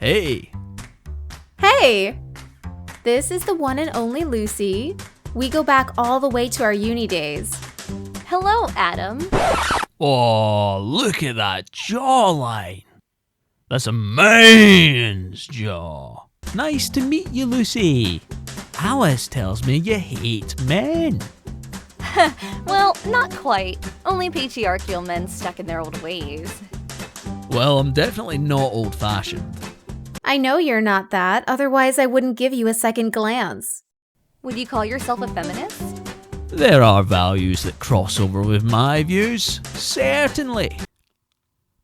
Hey! Hey! This is the one and only Lucy. We go back all the way to our uni days. Hello, Adam. Oh, look at that jawline. That's a man's jaw. Nice to meet you, Lucy. Alice tells me you hate men. Well, not quite. Only patriarchal men stuck in their old ways. Well, I'm definitely not old-fashioned. I know you're not that, otherwise I wouldn't give you a second glance. Would you call yourself a feminist? There are values that cross over with my views, certainly.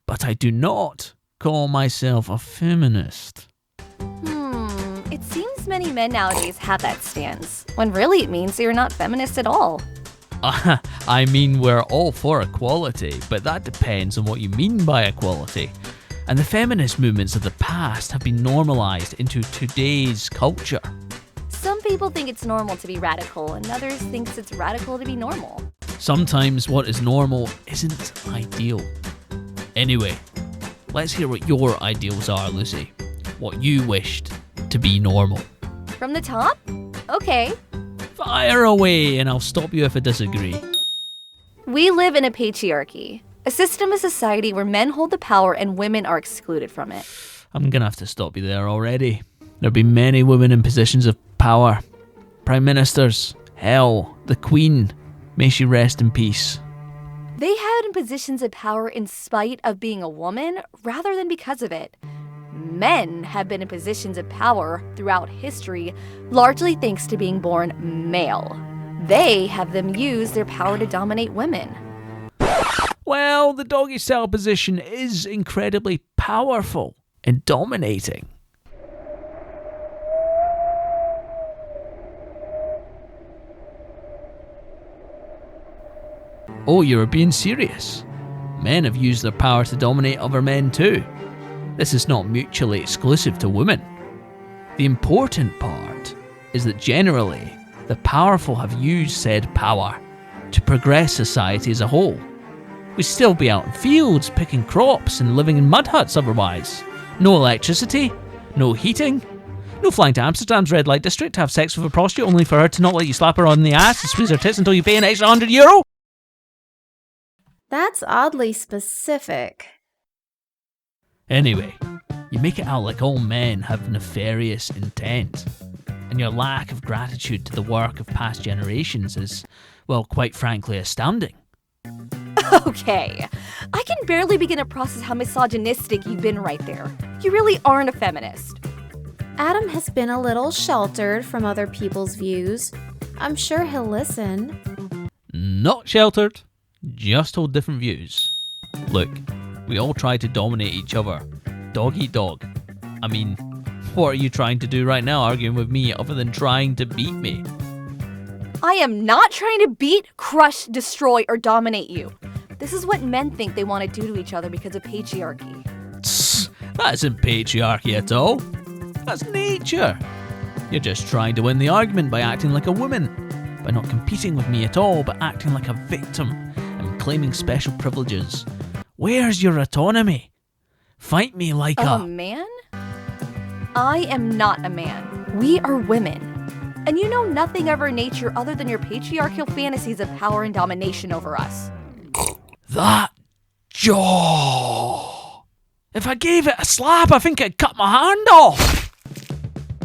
But I do not call myself a feminist. It seems many men nowadays have that stance, when really it means you're not feminist at all. I mean, we're all for equality, but that depends on what you mean by equality. And the feminist movements of the past have been normalized into today's culture. Some people think it's normal to be radical, and others think it's radical to be normal. Sometimes what is normal isn't ideal. Anyway, let's hear what your ideals are, Lucy. What you wished to be normal. From the top? Okay. Fire away, and I'll stop you if I disagree. We live in a patriarchy, a system of society where men hold the power and women are excluded from it. I'm gonna have to stop you there already. There've been many women in positions of power. Prime ministers, hell, the Queen, may she rest in peace. They had in positions of power in spite of being a woman rather than because of it. Men have been in positions of power throughout history, largely thanks to being born male. They have them use their power to dominate women. Well, the doggy style position is incredibly powerful and dominating. Oh, you're being serious. Men have used their power to dominate other men too. This is not mutually exclusive to women. The important part is that generally, the powerful have used said power to progress society as a whole. We'd still be out in fields picking crops and living in mud huts otherwise. No electricity, no heating, no flying to Amsterdam's red light district to have sex with a prostitute only for her to not let you slap her on the ass and squeeze her tits until you pay an extra €100. That's oddly specific. Anyway, you make it out like all men have nefarious intent, and your lack of gratitude to the work of past generations is, well, quite frankly, astounding. Okay, I can barely begin to process how misogynistic you've been right there. You really aren't a feminist. Adam has been a little sheltered from other people's views. I'm sure he'll listen. Not sheltered, just hold different views. Look, we all try to dominate each other. Dog eat dog. I mean, what are you trying to do right now arguing with me other than trying to beat me? I am not trying to beat, crush, destroy, or dominate you. This is what men think they want to do to each other because of patriarchy. That isn't patriarchy at all. That's nature. You're just trying to win the argument by acting like a woman. By not competing with me at all, but acting like a victim and claiming special privileges. Where's your autonomy? Fight me like A man? I am not a man. We are women. And you know nothing of our nature other than your patriarchal fantasies of power and domination over us. That jaw! If I gave it a slap, I think I'd cut my hand off!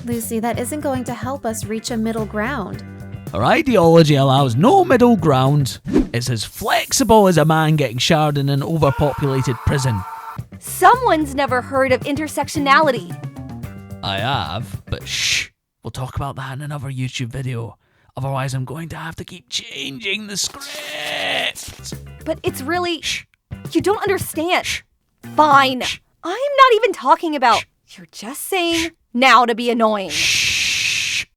Lucy, that isn't going to help us reach a middle ground. Her ideology allows no middle ground. It's as flexible as a man getting showered in an overpopulated prison. Someone's never heard of intersectionality. I have, but shh. We'll talk about that in another YouTube video. Otherwise, I'm going to have to keep changing the script. But it's really... Shh. You don't understand. Shh. Fine. Shh. I'm not even talking about... Shh. You're just saying now to be annoying. Shh.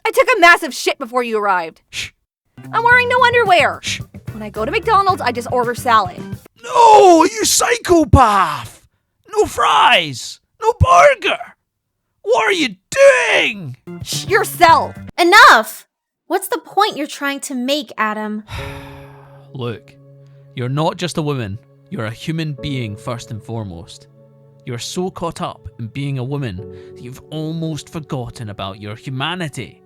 I took a massive shit before you arrived. Shh. I'm wearing no underwear. Shh. When I go to McDonald's, I just order salad. No, you psychopath! No fries! No burger! What are you doing? Shh yourself. Enough! What's the point you're trying to make, Adam? Look, you're not just a woman. You're a human being first and foremost. You're so caught up in being a woman that you've almost forgotten about your humanity.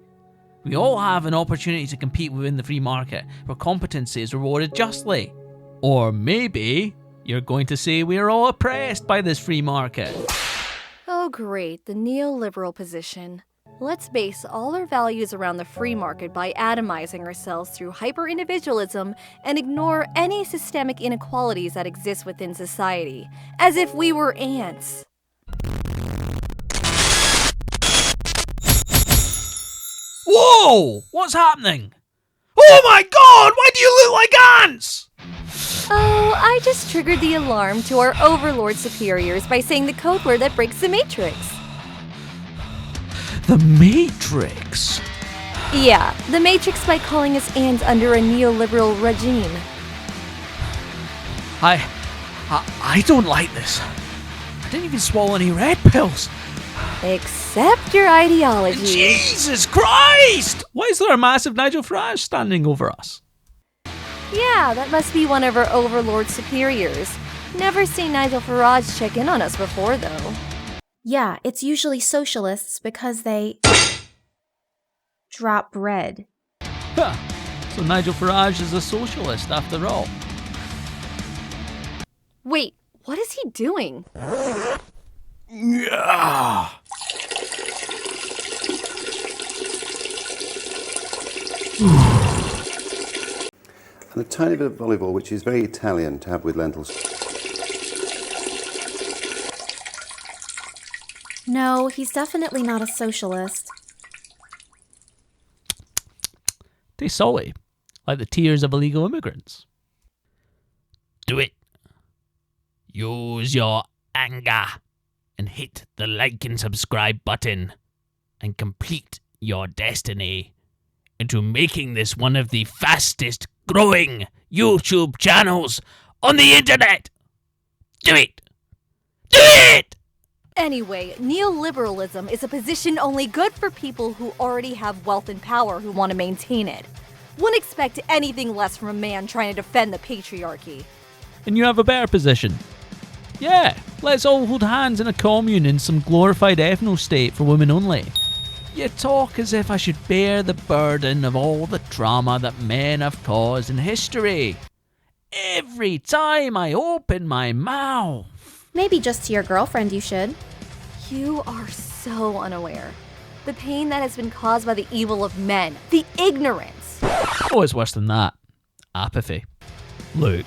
We all have an opportunity to compete within the free market where competency is rewarded justly. Or maybe you're going to say we are all oppressed by this free market. Oh great, the neoliberal position. Let's base all our values around the free market by atomizing ourselves through hyper-individualism and ignore any systemic inequalities that exist within society, as if we were ants. Whoa! What's happening? Oh my god! Why do you look like ants? Oh, I just triggered the alarm to our overlord superiors by saying the code word that breaks the matrix. The Matrix? Yeah, the matrix by calling us ants under a neoliberal regime. I don't like this. I didn't even swallow any red pills. Accept your ideology. Jesus Christ! Why is there a massive Nigel Farage standing over us? Yeah, that must be one of our overlord superiors. Never seen Nigel Farage check in on us before, though. Yeah, it's usually socialists because they drop bread. Huh. So Nigel Farage is a socialist after all. Wait, what is he doing? Yeah. And a tiny bit of olive oil, which is very Italian to have with lentils. No, he's definitely not a socialist. Tastes salty, like the tears of illegal immigrants. Do it. Use your anger and hit the like and subscribe button and complete your destiny into making this one of the fastest growing YouTube channels on the internet. Do it. Do it! Anyway, neoliberalism is a position only good for people who already have wealth and power who want to maintain it. Wouldn't expect anything less from a man trying to defend the patriarchy. And you have a better position. Yeah, let's all hold hands in a commune in some glorified ethno-state for women only. You talk as if I should bear the burden of all the trauma that men have caused in history. Every time I open my mouth. Maybe just to your girlfriend you should. You are so unaware. The pain that has been caused by the evil of men. The ignorance. Oh, it's worse than that. Apathy. Look,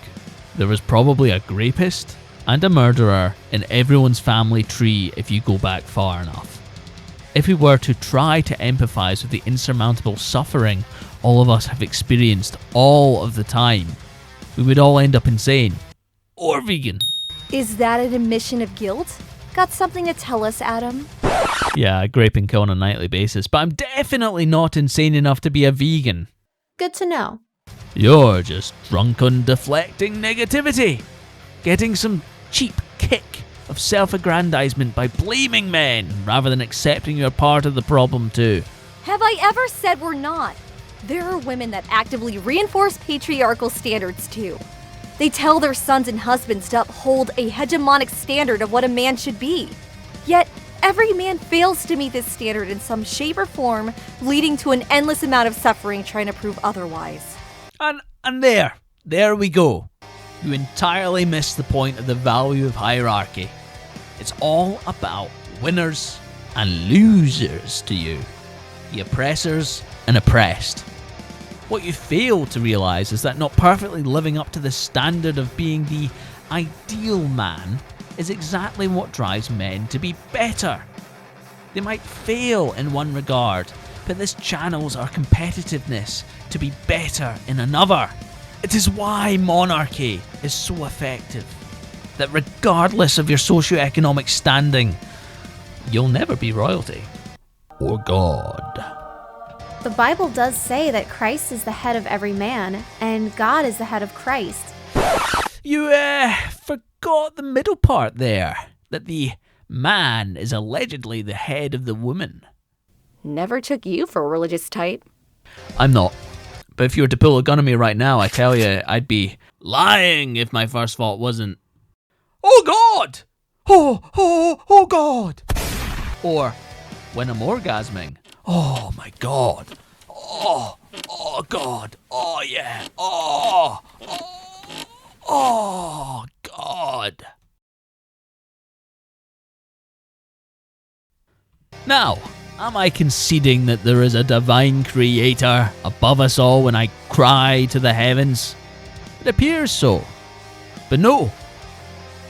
there was probably a rapist and a murderer in everyone's family tree if you go back far enough. If we were to try to empathise with the insurmountable suffering all of us have experienced all of the time, we would all end up insane. Or vegan. Is that an admission of guilt? Got something to tell us, Adam? Yeah, I grape and kill on a nightly basis, but I'm definitely not insane enough to be a vegan. Good to know. You're just drunk on deflecting negativity. Getting some cheap kick of self-aggrandizement by blaming men rather than accepting you're part of the problem too. Have I ever said we're not? There are women that actively reinforce patriarchal standards too. They tell their sons and husbands to uphold a hegemonic standard of what a man should be. Yet, every man fails to meet this standard in some shape or form, leading to an endless amount of suffering trying to prove otherwise. And there we go. You entirely missed the point of the value of hierarchy. It's all about winners and losers to you. The oppressors and oppressed. What you fail to realise is that not perfectly living up to the standard of being the ideal man is exactly what drives men to be better. They might fail in one regard, but this channels our competitiveness to be better in another. It is why monarchy is so effective. That regardless of your socioeconomic standing, you'll never be royalty. Or God. The Bible does say that Christ is the head of every man, and God is the head of Christ. You forgot the middle part there. That the man is allegedly the head of the woman. Never took you for a religious type. I'm not. But if you were to pull a gun on me right now, I tell you, I'd be lying if my first thought wasn't, oh God! oh God. Or when I'm orgasming, oh my God. Oh God. Oh yeah. Oh God. Now, am I conceding that there is a divine creator above us all when I cry to the heavens? It appears so. But no,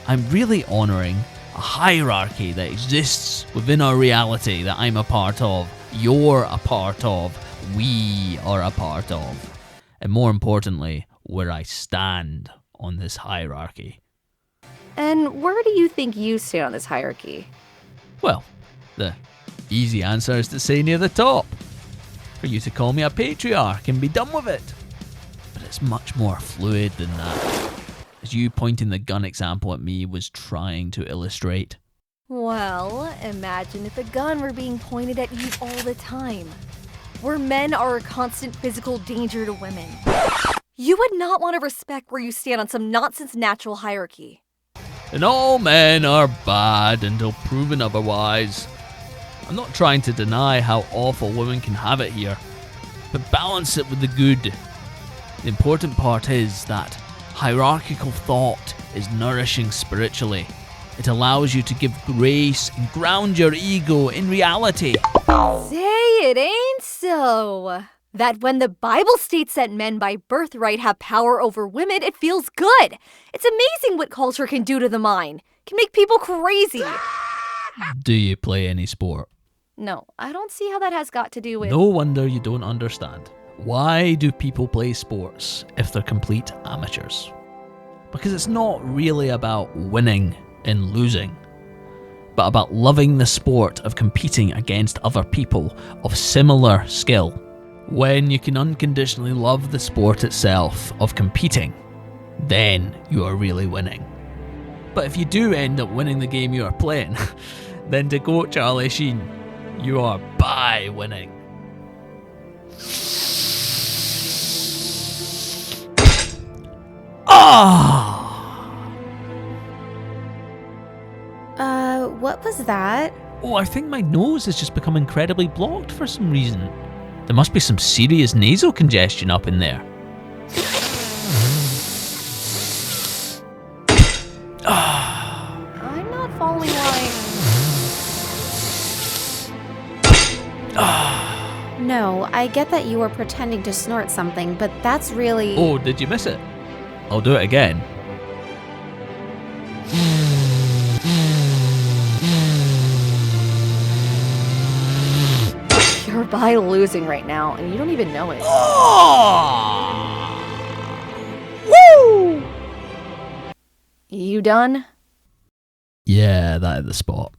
I'm really honouring a hierarchy that exists within our reality that I'm a part of, you're a part of, we are a part of. And more importantly, where I stand on this hierarchy. And where do you think you stand on this hierarchy? Well, the easy answer is to say near the top. For you to call me a patriarch and be done with it. But it's much more fluid than that, as you pointing the gun example at me was trying to illustrate. Well, imagine if a gun were being pointed at you all the time, where men are a constant physical danger to women. You would not want to respect where you stand on some nonsense natural hierarchy. And all men are bad until proven otherwise. I'm not trying to deny how awful women can have it here, but balance it with the good. The important part is that hierarchical thought is nourishing spiritually. It allows you to give grace and ground your ego in reality. Say it ain't so. That when the Bible states that men by birthright have power over women, it feels good. It's amazing what culture can do to the mind. It can make people crazy. Do you play any sport? No, I don't see how that has got to do with... No wonder you don't understand. Why do people play sports if they're complete amateurs? Because it's not really about winning and losing, but about loving the sport of competing against other people of similar skill. When you can unconditionally love the sport itself of competing, then you are really winning. But if you do end up winning the game you are playing, then to quote Charlie Sheen, you are by winning. What was that? Oh, I think my nose has just become incredibly blocked for some reason. There must be some serious nasal congestion up in there. I'm not following why... No, I get that you were pretending to snort something, but that's really... Oh, did you miss it? I'll do it again. You're by losing right now, and you don't even know it. Woo! You done? Yeah, that is the spot.